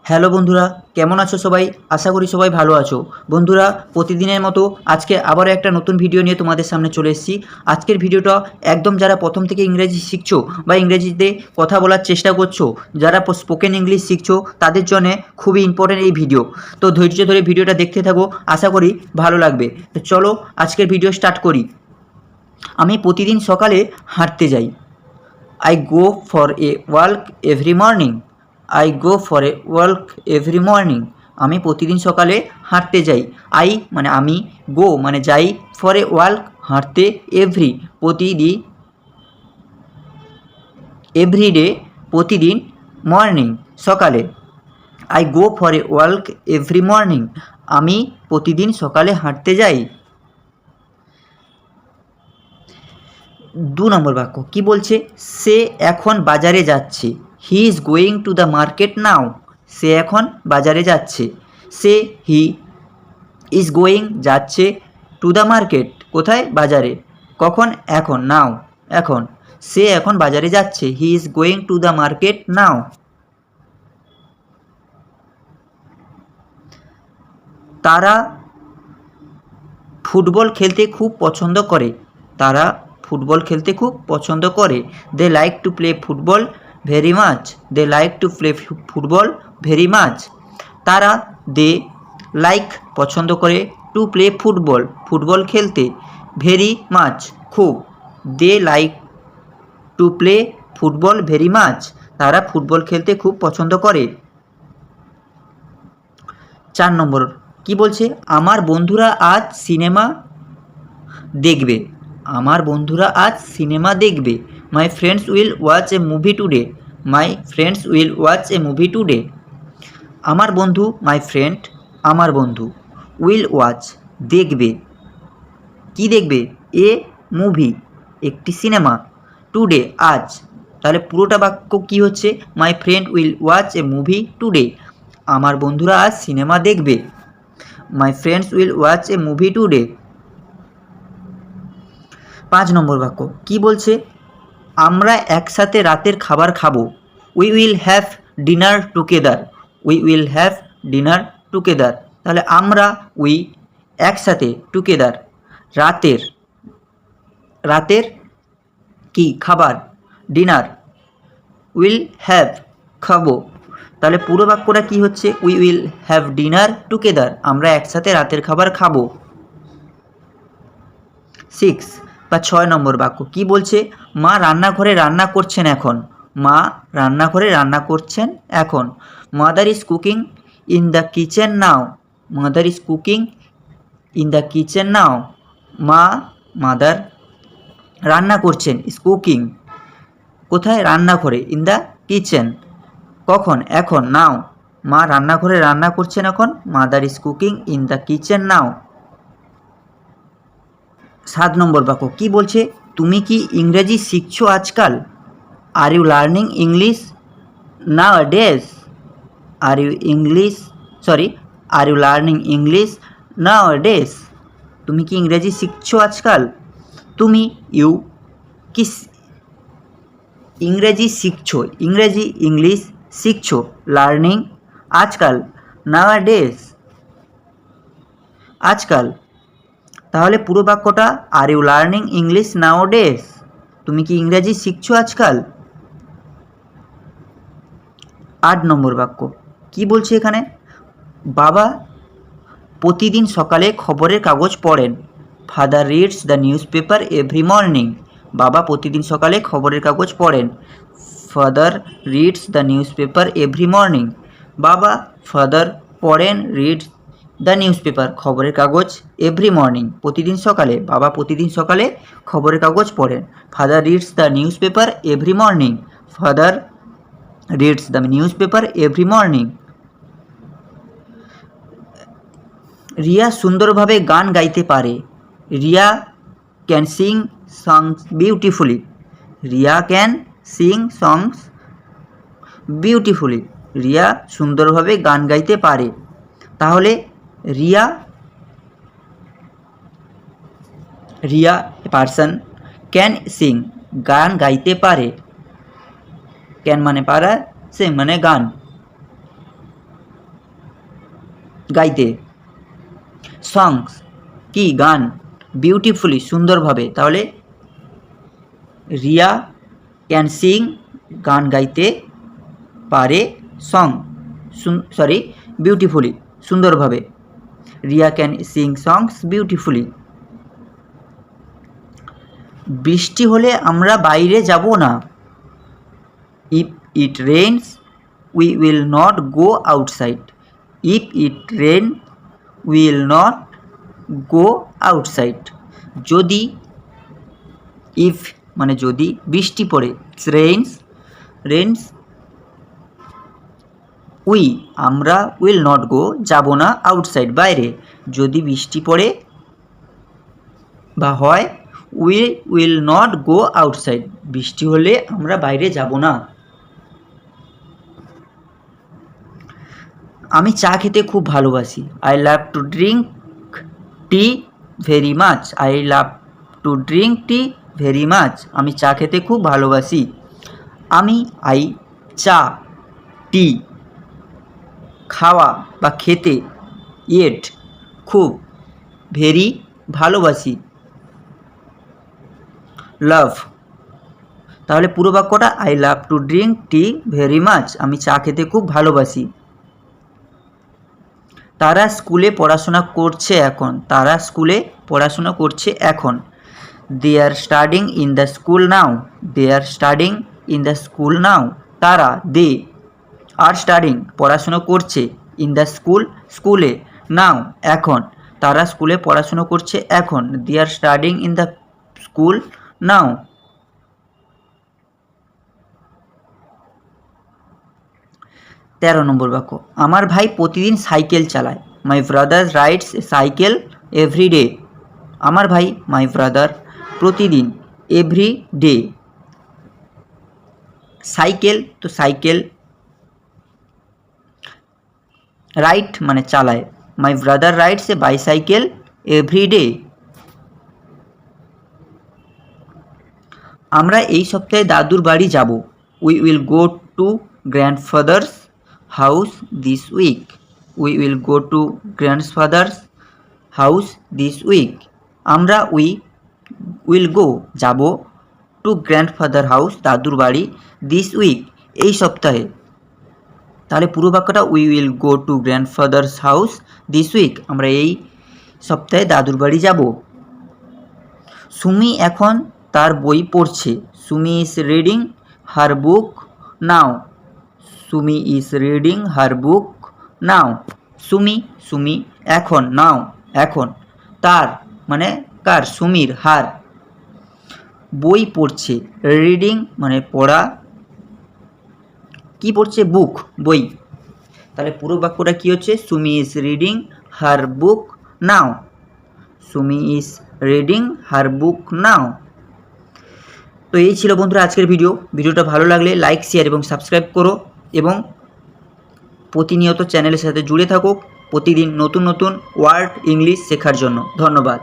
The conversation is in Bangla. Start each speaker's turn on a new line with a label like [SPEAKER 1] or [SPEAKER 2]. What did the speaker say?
[SPEAKER 1] হ্যালো বন্ধুরা, কেমন আছো সবাই? আশা করি সবাই ভালো আছো। বন্ধুরা, প্রতিদিনের মতো আজকে আবারও একটা নতুন ভিডিও নিয়ে তোমাদের সামনে চলে এসেছি। আজকের ভিডিওটা একদম যারা প্রথম থেকে ইংরেজি শিখছো বা ইংরেজিতে কথা বলার চেষ্টা করছো, যারা স্পোকেন ইংলিশ শিখছো তাদের জন্য খুবই ইম্পর্টেন্ট এই ভিডিও। তো ধৈর্য ধরে ভিডিওটা দেখতে থাকো, আশা করি ভালো লাগবে। তো চলো আজকের ভিডিও স্টার্ট করি। আমি প্রতিদিন সকালে হাঁটতে যাই। I go for a walk every morning. I go for a walk every morning. আমি প্রতিদিন সকালে হাঁটতে যাই। আই মানে আমি, গো মানে যাই, ফর এ ওয়াল্ক হাঁটতে, এভরি প্রতিদিন, এভরিডে প্রতিদিন, মর্নিং সকালে। I go for a walk every morning. আমি প্রতিদিন সকালে হাঁটতে যাই। 2 নম্বর বাক্য কি বলছে? সে এখন বাজারে যাচ্ছে। He is going to the market now. সে এখন বাজারে যাচ্ছে। হি ইজ গোয়িং যাচ্ছে, টু দ্য মার্কেট কোথায়? বাজারে। কখন? এখন, নাও এখন। সে এখন বাজারে যাচ্ছে। He is going to the market নাও। তারা ফুটবল খেলতে খুব পছন্দ করে। তারা ফুটবল খেলতে খুব পছন্দ করে। They like to play football very much. They like to play football very much. তারা দে লাইক পছন্দ করে, টু প্লে ফুটবল ফুটবল খেলতে, ভেরি মাচ খুব। They like to play football very much. তারা ফুটবল খেলতে খুব পছন্দ করে। 4 নম্বর কি বলছে? আমার বন্ধুরা আজ সিনেমা দেখবে। আমার বন্ধুরা আজ সিনেমা দেখবে। My friends will watch A movie today. My friends will watch A movie today. আমার বন্ধু, মাই ফ্রেন্ড আমার বন্ধু, উইল ওয়াচ দেখবে। কি দেখবে? এ মুভি একটি সিনেমা, টুডে আজ। তাহলে পুরোটা বাক্য কি হচ্ছে? My friend will watch A movie today. আমার বন্ধুরা আজ সিনেমা দেখবে। My friends will watch A movie today. 5 নম্বর বাক্য কি বলছে? আমরা একসাথে রাতের খাবার খাবো। We will have dinner together. We will have dinner together. তাহলে আমরা, উই, একসাথে, টুগেদার রাতের, রাতের কি? খাবার, ডিনার, উইল হ্যাভ খাবো। তাহলে পুরো বাক্যটা কি হচ্ছে? We will have dinner together. আমরা একসাথে রাতের খাবার খাবো। 6 নম্বর বাক্য কি বলছে? মা রান্নাঘরে রান্না করছেন এখন। মা রান্নাঘরে রান্না করছেন এখন। Mother is cooking in the kitchen now. Mother is cooking in the kitchen now. Mother রান্না করছেন, ইজ কুকিং কোথায়? রান্নাঘরে, ইন দ্য কিচেন কখন? এখন, নাও। মা রান্নাঘরে রান্না করছেন এখন। Mother is cooking in the kitchen now. 7 number বাক্য কি বলছে? তুমি কি ইংরেজি শিখছো আজকাল? আর you learning English nowadays. Are you are you learning English nowadays. তুমি কি ইংরেজি শিখছো আজকাল? তুমি, ইউ, কি ইংরেজি শিখছো, ইংরেজি ইংলিশ শিখছো, লার্নিং আজকাল, নাও ডেজ আজকাল। তাহলে পুরো বাক্যটা are you learning English nowadays. তুমি কি ইংরেজি শিখছো আজকাল? 8 নম্বর বাক্য কি বলছে এখানে? বাবা প্রতিদিন সকালে খবরের কাগজ পড়েন। Father reads the news paper every morning. বাবা প্রতিদিন সকালে খবরের কাগজ পড়েন। Father reads the news paper every morning. বাবা, ফাদার পড়েন, রিডস দ্য নিউজ পেপার খবরের কাগজ, এভরি মর্নিং প্রতিদিন সকালে। বাবা প্রতিদিন সকালে খবরের কাগজ পড়েন। Father reads the news paper every morning. Father reads the news paper every morning. Riya সুন্দরভাবে গান গাইতে পারে। Riya can sing songs beautifully. Riya can sing songs beautifully. Riya সুন্দরভাবে গান গাইতে পারে। তাহলে রিয়া, পার্সন, ক্যান সিং গান গাইতে পারে। ক্যান মানে পারা, সিং মানে গান। গাইতে, সংস কি গান, বিউটিফুলি সুন্দরভাবে, তাহলে রিয়া ক্যান সিং গান গাইতে পারে, সং বিউটিফুলি সুন্দরভাবে, Riya can sing songs beautifully. বৃষ্টি হলে আমরা বাইরে যাব না, if it rains we will not go outside, if it rain will not go outside. যদি, ইফ মানে যদি বৃষ্টি পড়ে, রেইনস উই আমরা, উইল নট গো যাব না, আউটসাইড বাইরে, যদি বৃষ্টি পড়ে বা হয়, we will not go outside বৃষ্টি হলে আমরা বাইরে যাব না। আমি চা খেতে খুব ভালোবাসি, I love to drink tea very much, I love to drink tea very much আমি চা খেতে খুব ভালোবাসি। আমি চা, টি খাওয়া বা খেতে, ইট খুব, ভেরি ভালোবাসি, লাভ, তাহলে পুরো বাক্যটা I love to drink tea very much আমি চা খেতে খুব ভালোবাসি। তারা স্কুলে পড়াশোনা করছে এখন, তারা স্কুলে পড়াশোনা করছে এখন, they are studying in the school now, they are studying in the school now তারা, দে আর স্টাডিং পড়াশোনা করছে, ইন দ্য স্কুল স্কুলে, নাও এখন, তারা স্কুলে পড়াশোনা করছে এখন, they are studying in the school now. তেরো নম্বর বাক্য, আমার ভাই প্রতিদিন সাইকেল চালায়, my brother rides a cycle every day, আমার ভাই মাই ব্রাদার প্রতিদিন, এভরি ডে, সাইকেল তো সাইকেল, রাইড মানে চালায়, my brother rides a bicycle every day. আমরা এই সপ্তাহে দাদুর বাড়ি যাব, we will go to grandfather's house this week, we will go to grandfather's house this week, আমরা উইল গো যাব, টু গ্র্যান্ডফাদার হাউস দাদুর বাড়ি, দিস উইক এই সপ্তাহে, তাহলে পুরো বাক্যটা we will go to grandfather's house this week আমরা এই সপ্তাহে দাদুর বাড়ি যাব। সুমি এখন তার বই পড়ছে, Sumi is reading her book now, Sumi is reading her book now, Sumi এখন, নাও এখন, তার মানে কার, সুমির, হার বই পড়ছে, রিডিং মানে পড়া, কি পড়ছে, বুক বই, তাহলে পুরো বাক্যটা কি হচ্ছে, Sumi is reading her book now, Sumi is reading her book now. তো এই ছিল বন্ধুরা আজকের ভিডিওটা ভালো লাগলে লাইক, শেয়ার এবং সাবস্ক্রাইব করো এবং প্রতিনিয়ত চ্যানেলের সাথে জুড়ে থাকো প্রতিদিন নতুন নতুন ওয়ার্ড ইংলিশ শেখার জন্য। ধন্যবাদ।